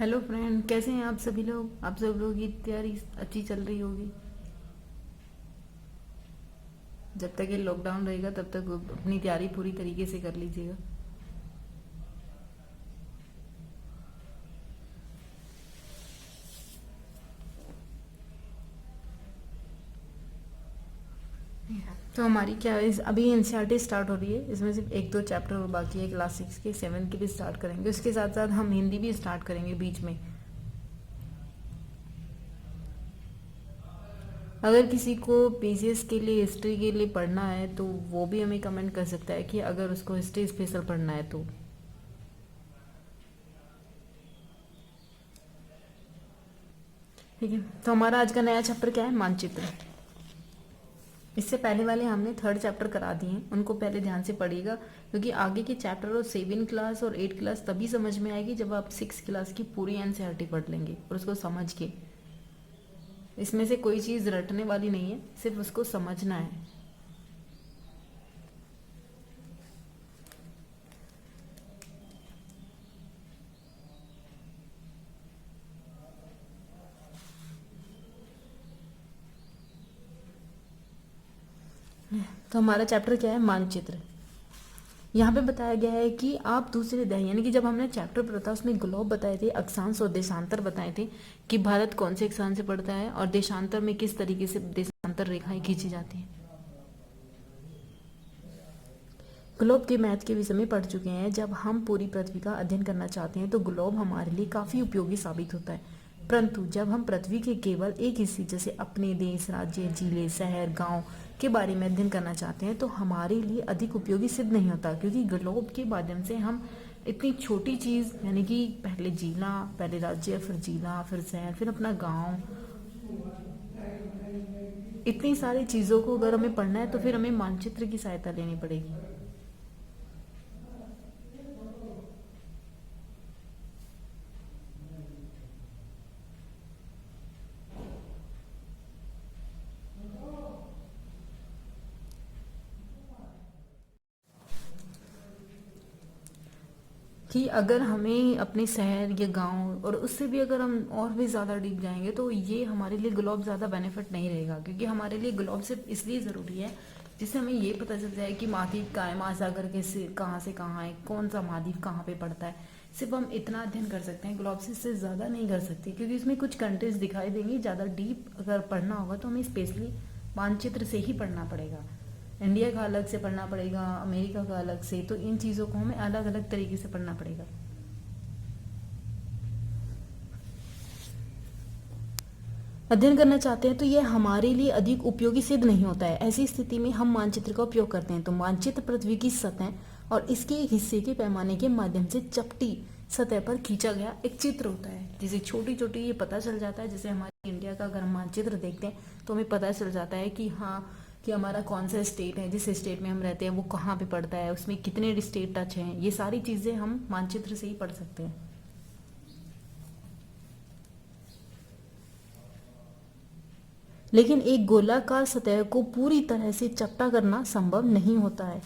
Hello friend, कैसे हैं आप सभी लोग। आप सब लोगों की तैयारी अच्छी चल रही होगी। जब तक ये लॉकडाउन रहेगा तब तक अपनी तैयारी पूरी तरीके से कर लीजिएगा। तो हमारी क्या है अभी एनसीईआरटी स्टार्ट हो रही है। इसमें सिर्फ एक दो चैप्टर और बाकी है। क्लास 6 के 7 के भी स्टार्ट करेंगे। उसके साथ साथ हम हिंदी भी स्टार्ट करेंगे बीच में। अगर किसी को पीसीएस के लिए हिस्ट्री के लिए पढ़ना है तो वो भी हमें कमेंट कर सकता है कि अगर उसको हिस्ट्री स्पेशल पढ़ना है तो। ठीक है, तो हमारा आज का नया चैप्टर क्या है? मानचित्र। इससे पहले वाले हमने थर्ड चैप्टर करा दिए हैं, उनको पहले ध्यान से पढ़िएगा, क्योंकि आगे के चैप्टर और 7 क्लास और 8 क्लास तभी समझ में आएगी जब आप 6 क्लास की पूरी एनसीईआरटी पढ़ लेंगे और उसको समझ के। इसमें से कोई चीज़ रटने वाली नहीं है, सिर्फ उसको समझना है। तो हमारा चैप्टर क्या है? मानचित्र। यहाँ पे बताया गया है कि आप दूसरे अध्याय यानी कि जब हमने चैप्टर पढ़ा था उसमें ग्लोब बताए थे, अक्षांश और देशांतर बताए थे कि भारत कौन से अक्षांश से पड़ता है और देशांतर में किस तरीके से देशांतर रेखाएं खींची जाती हैं। ग्लोब के महत्व के विषय में पढ़ चुके हैं। जब हम पूरी पृथ्वी का अध्ययन करना चाहते हैं तो ग्लोब हमारे लिए काफ़ी उपयोगी साबित होता है। परंतु जब हम पृथ्वी के केवल एक हिस्से जैसे अपने देश, राज्य, जिले, शहर, गांव के बारे में अध्ययन करना चाहते हैं तो हमारे लिए अधिक उपयोगी सिद्ध नहीं होता, क्योंकि ग्लोब के माध्यम से हम इतनी छोटी चीज़ यानी कि पहले जिला, पहले राज्य, फिर जिला, फिर शहर, फिर अपना गाँव, इतनी सारी चीज़ों को अगर हमें पढ़ना है तो फिर हमें मानचित्र की सहायता लेनी पड़ेगी। कि अगर हमें अपने शहर या गांव और उससे भी अगर हम और भी ज़्यादा डीप जाएंगे तो ये हमारे लिए ग्लोब ज़्यादा बेनिफिट नहीं रहेगा, क्योंकि हमारे लिए ग्लोब सिर्फ इसलिए ज़रूरी है जिससे हमें ये पता चल जाए कि महाद्वीप कहाँ है, महासागर के से कहाँ है, कौन सा महाद्वीप कहाँ पे पड़ता है। सिर्फ हम इतना अध्ययन कर सकते हैं ग्लोब से, इससे ज़्यादा नहीं कर सकते, क्योंकि इसमें कुछ कंट्रीज दिखाई देंगी। ज़्यादा डीप अगर पढ़ना होगा तो हमें स्पेशली मानचित्र से ही पढ़ना पड़ेगा। इंडिया का अलग से पढ़ना पड़ेगा, अमेरिका का अलग से, तो इन चीज़ों को हमें अलग अलग तरीके से पढ़ना पड़ेगा। अध्ययन करना चाहते हैं तो यह हमारे लिए अधिक उपयोगी सिद्ध नहीं होता है। ऐसी स्थिति में हम मानचित्र का उपयोग करते हैं। तो मानचित्र पृथ्वी की सतह और इसके एक हिस्से के पैमाने के माध्यम से चपटी सतह पर खींचा गया एक चित्र होता है, जिसे छोटी छोटी ये पता चल जाता है। जैसे हमारे इंडिया का अगर हम मानचित्र देखते हैं तो हमें पता चल जाता है कि हाँ, कि हमारा कौन सा स्टेट है, जिस स्टेट में हम रहते हैं वो कहाँ पे पड़ता है, उसमें कितने स्टेट टच हैं। ये सारी चीज़ें हम मानचित्र से ही पढ़ सकते हैं। लेकिन एक गोलाकार सतह को पूरी तरह से चपटा करना संभव नहीं होता है।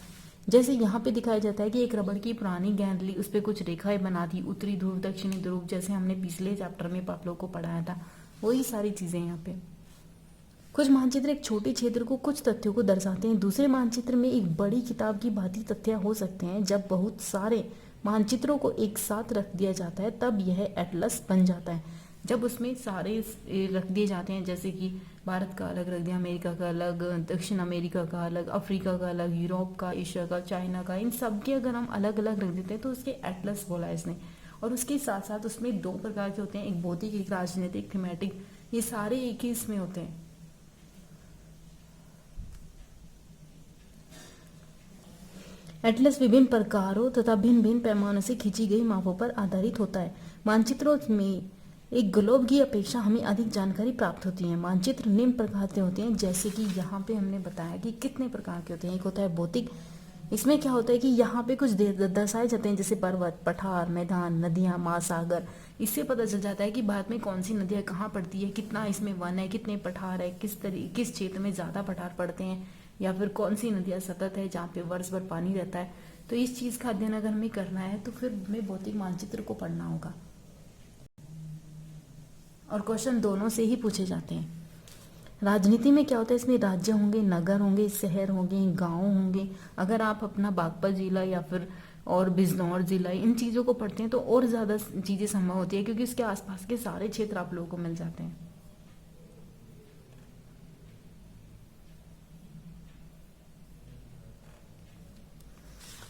जैसे यहाँ पे दिखाया जाता है कि एक रबड़ की पुरानी गेंद ली, उस पर कुछ रेखाएं बना दी, उत्तरी ध्रुव, दक्षिणी ध्रुव, जैसे हमने पिछले चैप्टर में आप लोग को पढ़ाया था, वही सारी चीजें यहाँ पे। कुछ मानचित्र एक छोटे क्षेत्र को कुछ तथ्यों को दर्शाते हैं। दूसरे मानचित्र में एक बड़ी किताब की भांति तथ्य हो सकते हैं। जब बहुत सारे मानचित्रों को एक साथ रख दिया जाता है तब यह एटलस बन जाता है। जब उसमें सारे रख दिए जाते हैं, जैसे कि भारत का अलग रख दिया, अमेरिका का अलग, दक्षिण अमेरिका का अलग, अफ्रीका का अलग, यूरोप का, एशिया का, चाइना का, इन सब के अगर हम अलग अलग रख देते हैं तो उसके एटलस बोला है इसने। और उसके साथ साथ उसमें दो प्रकार के होते हैं, एक भौतिक, एक राजनीतिक, थीमेटिक। ये सारे एक ही इसमें होते हैं। एटलस विभिन्न प्रकारों तथा भिन्न भिन्न पैमानों से खींची गई मापों पर आधारित होता है। मानचित्रों में एक ग्लोब की अपेक्षा हमें अधिक जानकारी प्राप्त होती है। मानचित्र निम्न प्रकार के होते हैं, जैसे कि यहाँ पे हमने बताया कि कितने प्रकार के होते हैं। एक होता है भौतिक। इसमें क्या होता है कि यहाँ पे कुछ दर्शाए जाते हैं, जैसे पर्वत, पठार, मैदान, नदियाँ, महासागर। इससे पता चल जाता है कि भारत में कौन सी नदियाँ कहाँ पड़ती है, कितना इसमें वन है, कितने पठार है, किस क्षेत्र में ज़्यादा पठार पड़ते हैं, या फिर कौन सी नदियाँ सतत है जहाँ पे वर्ष भर पानी रहता है। तो इस चीज़ का अध्ययन अगर हमें करना है तो फिर हमें भौतिक मानचित्र को पढ़ना होगा। और क्वेश्चन दोनों से ही पूछे जाते हैं। राजनीति में क्या होता है, इसमें राज्य होंगे, नगर होंगे, शहर होंगे, गांव होंगे। अगर आप अपना बागपत जिला या फिर और बिजनौर जिला इन चीज़ों को पढ़ते हैं तो और ज़्यादा चीज़ें संभव होती है, क्योंकि उसके आसपास के सारे क्षेत्र आप लोगों को मिल जाते हैं।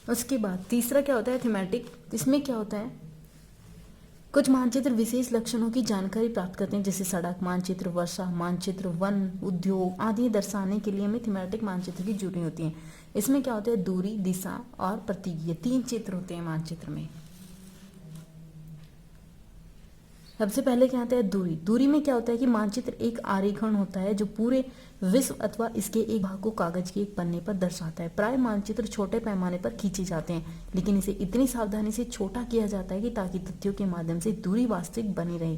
उसके बाद तीसरा क्या होता है, थीमेटिक। इसमें क्या होता है, कुछ मानचित्र विशेष लक्षणों की जानकारी प्राप्त करते हैं, जैसे सड़क मानचित्र, वर्षा मानचित्र, वन, उद्योग आदि दर्शाने के लिए हमें थीमेटिक मानचित्र की जरूरत होती है। इसमें क्या होता है, दूरी, दिशा और प्रतीक, ये 3 चित्र होते हैं मानचित्र में। सबसे पहले क्या आता है, दूरी। दूरी में क्या होता है कि मानचित्र एक आरेखण होता है जो पूरे विश्व अथवा इसके एक भाग को कागज के एक पन्ने पर दर्शाता है। प्राय मानचित्र छोटे पैमाने पर खींचे जाते हैं, लेकिन इसे इतनी सावधानी से छोटा किया जाता है कि ताकि तथ्यों के माध्यम से दूरी वास्तविक बनी रहे।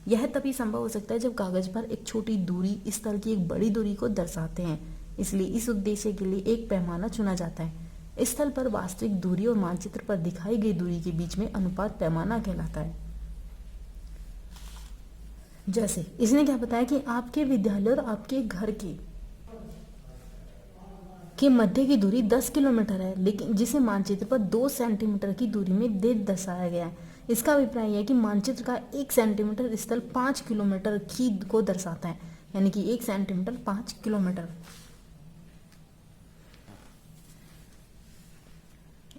यह तभी संभव हो सकता है जब कागज पर एक छोटी दूरी इस तरह की एक बड़ी दूरी को दर्शाते हैं। इसलिए इस उद्देश्य के लिए एक पैमाना चुना जाता है। इस स्थल पर वास्तविक दूरी और मानचित्र पर दिखाई गई दूरी के बीच में अनुपात पैमाना कहलाता है। जैसे इसने क्या बताया कि आपके विद्यालय और आपके घर के मध्य की दूरी 10 किलोमीटर है, लेकिन जिसे मानचित्र पर 2 सेंटीमीटर की दूरी में दर्शाया गया है। इसका अभिप्राय है कि मानचित्र का 1 सेंटीमीटर स्थल 5 किलोमीटर की को दर्शाता है, यानी कि 1 सेंटीमीटर 5 किलोमीटर।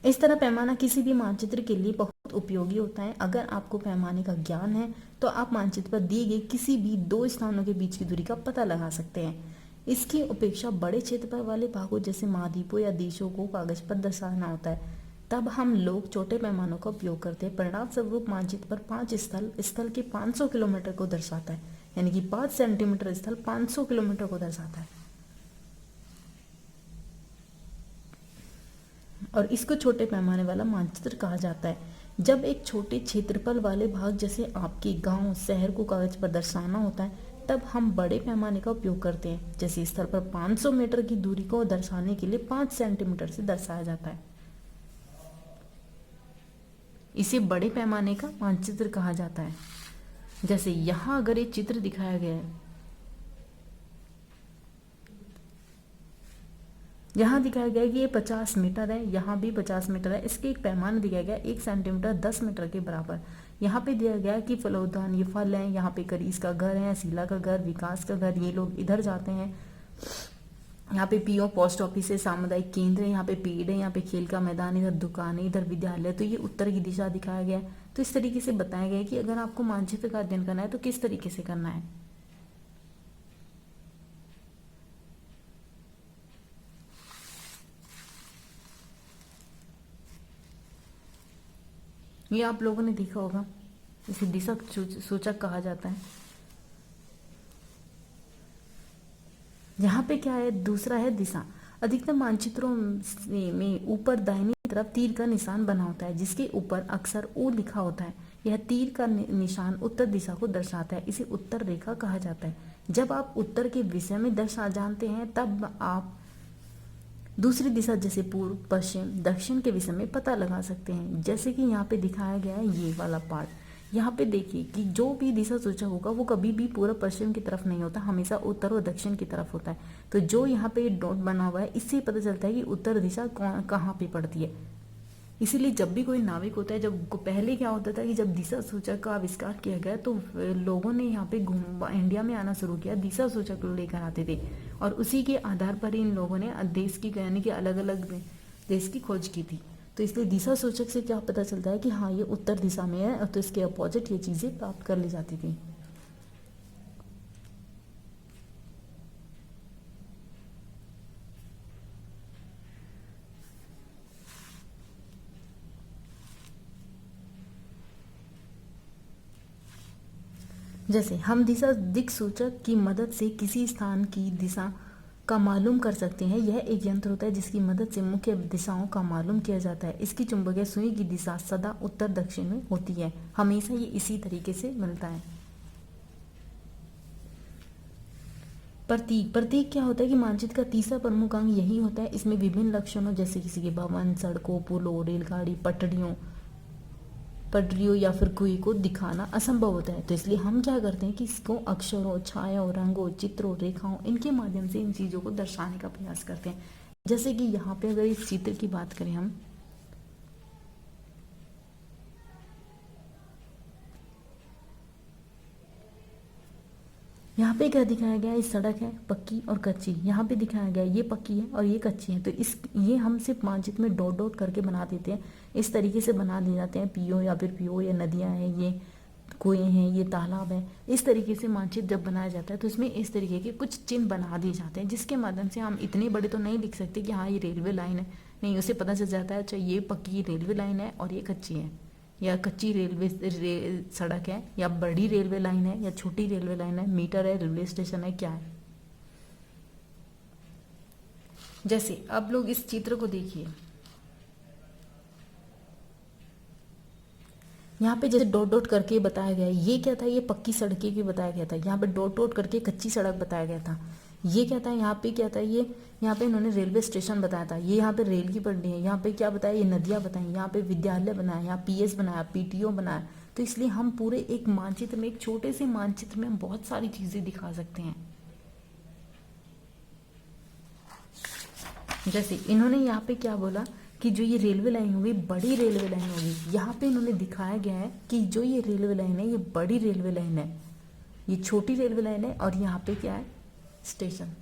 इस तरह पैमाना किसी भी मानचित्र के लिए बहुत उपयोगी होता है। अगर आपको पैमाने का ज्ञान है तो आप मानचित्र पर दिए गए किसी भी 2 स्थानों के बीच की दूरी का पता लगा सकते हैं। इसकी अपेक्षा बड़े क्षेत्रफल वाले भागों जैसे महाद्वीपों या देशों को कागज पर दर्शाना होता है, तब हम लोग छोटे पैमानों का उपयोग करते हैं। परिणाम स्वरूप मानचित्र पर 5 स्थल के 500 किलोमीटर को दर्शाता है, यानी कि 5 सेंटीमीटर स्थल 500 किलोमीटर को दर्शाता है। और इसको छोटे पैमाने वाला मानचित्र कहा जाता है। जब एक छोटे क्षेत्रफल वाले भाग जैसे आपके गांव, शहर को कागज पर दर्शाना होता है, तब हम बड़े पैमाने का उपयोग करते हैं। जैसे स्थल पर 500 मीटर की दूरी को दर्शाने के लिए 5 सेंटीमीटर से दर्शाया जाता है। इसे बड़े पैमाने का मानचित्र कहा जाता है। जैसे यहाँ अगर एक चित्र दिखाया गया है, यहाँ दिखाया गया है कि ये 50 मीटर है, यहाँ भी 50 मीटर है। इसके एक पैमाना दिया गया 1 सेंटीमीटर 10 मीटर के बराबर। यहाँ पे दिया गया कि फलोद्यान, ये फल है, यहाँ पे करीस का घर है, शीला का घर, विकास का घर, ये लोग इधर जाते हैं। यहाँ पे पीओ पोस्ट ऑफिस है, सामुदायिक केंद्र है, यहाँ पे पेड़ है, यहाँ पे खेल का मैदान, इधर दुकान है, इधर विद्यालय। तो ये उत्तर की दिशा दिखाया गया है। तो इस तरीके से बताया गया है कि अगर आपको मानचित्र का अध्ययन करना है तो किस तरीके से करना है। ये आप लोगों ने देखा होगा, इसे दिशा सूचक कहा जाता है। यहाँ पे क्या है, दूसरा है दिशा। अधिकतम मानचित्रों में ऊपर दाहिनी तरफ तीर का निशान बना होता है, जिसके ऊपर अक्सर ओ लिखा होता है। यह तीर का निशान उत्तर दिशा को दर्शाता है। इसे उत्तर रेखा कहा जाता है। जब आप उत्तर के विषय में दर्शा जानते हैं, तब आप दूसरी दिशा जैसे पूर्व, पश्चिम, दक्षिण के विषय में पता लगा सकते हैं। जैसे कि यहाँ पे दिखाया गया है ये वाला पार्ट। यहाँ पे देखिए कि जो भी दिशा सूचक होगा वो कभी भी पूर्व पश्चिम की तरफ नहीं होता, हमेशा उत्तर और दक्षिण की तरफ होता है। तो जो यहाँ पे डॉट बना हुआ है, इससे पता चलता है कि उत्तर दिशा कहाँ पे पड़ती है। इसीलिए जब भी कोई नाविक होता है, जब पहले क्या होता था कि जब दिशा सूचक का आविष्कार किया गया तो लोगों ने यहाँ पे इंडिया में आना शुरू किया, दिशा सूचक लेकर आते थे, और उसी के आधार पर इन लोगों ने देश की, यानी कि अलग अलग देश की खोज की थी। तो इसलिए दिशा सूचक से क्या पता चलता है कि हाँ ये उत्तर दिशा में है, तो इसके अपोजिट ये चीज़ें प्राप्त कर ली जाती थी। जैसे हम दिशा दिक् सूचक की मदद से किसी स्थान की दिशा का मालूम कर सकते हैं। यह एक यंत्र होता है जिसकी मदद से मुख्य दिशाओं का मालूम किया जाता है। इसकी चुंबकीय सुई की दिशा सदा उत्तर दक्षिण में होती है, हमेशा ये इसी तरीके से मिलता है। प्रतीक। प्रतीक क्या होता है कि मानचित्र का तीसरा प्रमुख अंग यही होता है। इसमें विभिन्न लक्षणों जैसे किसी के भवन, सड़कों, पुलों, रेलगाड़ी, पटरियों पटरियों या फिर कुएं को दिखाना असंभव होता है। तो इसलिए हम क्या करते हैं कि इसको अक्षरों, छायाओं, रंगों, चित्रों, रेखाओं, इनके माध्यम से इन चीज़ों को दर्शाने का प्रयास करते हैं। जैसे कि यहाँ पे अगर इस चित्र की बात करें हम, यहाँ पे क्या दिखाया गया है, इस सड़क है पक्की और कच्ची। यहाँ पे दिखाया गया है ये पक्की है और ये कच्ची है। तो ये हम सिर्फ मानचित्र में डॉट डॉट करके बना देते हैं। इस तरीके से बना दिए जाते हैं, पीओ या फिर पीओ, ये नदियाँ हैं, ये कुएं हैं, ये तालाब है। इस तरीके से मानचित्र जब बनाया जाता है तो इसमें इस तरीके के कुछ चिन्ह बना दिए जाते हैं, जिसके माध्यम से हम इतने बड़े तो नहीं लिख सकते कि हाँ ये रेलवे लाइन है, नहीं, उसे पता चल जाता है अच्छा ये पक्की रेलवे लाइन है और ये कच्ची है, या कच्ची सड़क है, या बड़ी रेलवे लाइन है, या छोटी रेलवे लाइन है, मीटर है, रेलवे स्टेशन है, क्या है। जैसे अब लोग इस चित्र को देखिए, यहाँ पे जैसे डॉट डॉट करके बताया गया है, ये क्या था, ये पक्की सड़कें की बताया गया था। यहाँ पे डॉट डॉट करके कच्ची सड़क बताया गया था। ये क्या था, यहाँ पे क्या था, ये यहाँ पे इन्होंने रेलवे स्टेशन बताया था। ये यहाँ पे रेल की पटरी है। यहाँ पे क्या बताया, ये नदियाँ बताई। यहाँ पे विद्यालय बनाया, यहाँ पीएस बनाया, पीटीओ बनाया। तो इसलिए हम पूरे एक मानचित्र में, एक छोटे से मानचित्र में हम बहुत सारी चीजें दिखा सकते हैं। जैसे इन्होंने यहाँ पे क्या बोला कि जो ये रेलवे लाइन होगी बड़ी रेलवे लाइन होगी। यहाँ पे इन्होंने दिखाया गया है कि जो ये रेलवे लाइन है ये बड़ी रेलवे लाइन है, ये छोटी रेलवे लाइन है, और यहाँ पे क्या है, स्टेशन।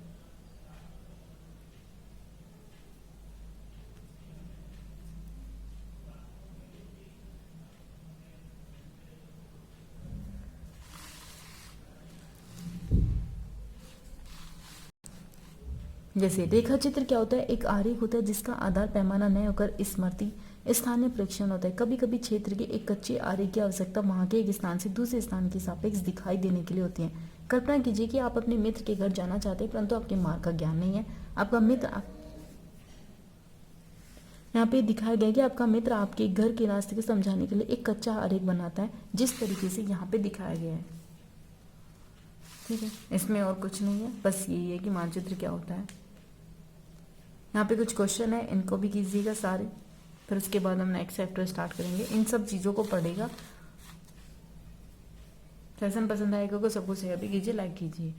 जैसे रेखा चित्र क्या होता है, एक आरेख होता है जिसका आधार पैमाना न होकर स्मृति स्थानीय प्रेक्षण होता है। कभी कभी क्षेत्र के एक कच्चे आरेख की आवश्यकता वहां के एक स्थान से दूसरे स्थान के सापेक्ष दिखाई देने के लिए होती है। कल्पना कीजिए कि आप अपने मित्र के घर जाना चाहते हैं, परंतु आपके मार्ग का ज्ञान नहीं है। आपका मित्र यहाँ पे दिखाया गया कि आपका मित्र आपके घर के रास्ते को समझाने के लिए एक कच्चा आरेख बनाता है, जिस तरीके से यहाँ पे दिखाया गया है। ठीक है, इसमें और कुछ नहीं है, बस यही है कि मानचित्र क्या होता है। यहाँ पे कुछ क्वेश्चन है, इनको भी कीजिएगा सारे, फिर उसके बाद हम नेक्स्ट चैप्टर स्टार्ट करेंगे। इन सब चीज़ों को पढ़ेगा। सेशन पसंद आएगा तो सबको शेयर भी कीजिए, लाइक कीजिए।